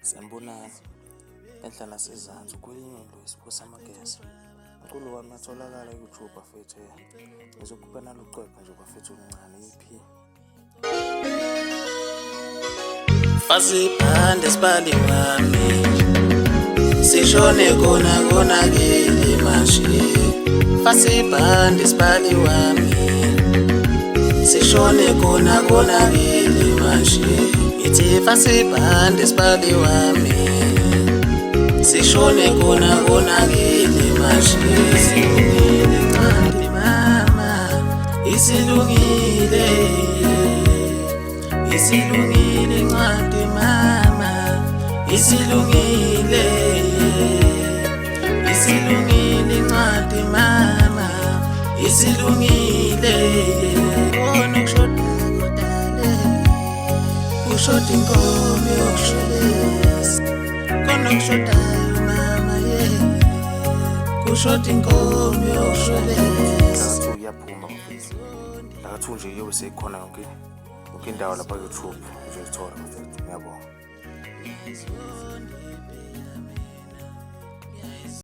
Sanibonani, enhla nasezansi ukhulunywa isipho samagesi. Umculo wami atholakala ku-YouTube bafethu. Ngizokupha nalo ucwephe nje bafethu oluncane iphi. Fasibhande sibali wami sishone kona konakele manje. Fasibhande sibali wami sishone kona konakele manje. Ngithi fasibhande sibali wami sishone kona konakele manje. Isilungile ncwadi mama, isilungile. Isilungile ncwadi mama, isilungile. Isilungile ncwadi mama, isilungile. Khona kushoda kodale, kushoda inkomo yokushweleza. Khona kushodayo mama kushoda inkomo yokushweleza. Uyaphuma mfethu, akathi nje yobe sekhona yonke indawo lapha ku-YouTube uzoyithola mfethu. Ngiyabonga.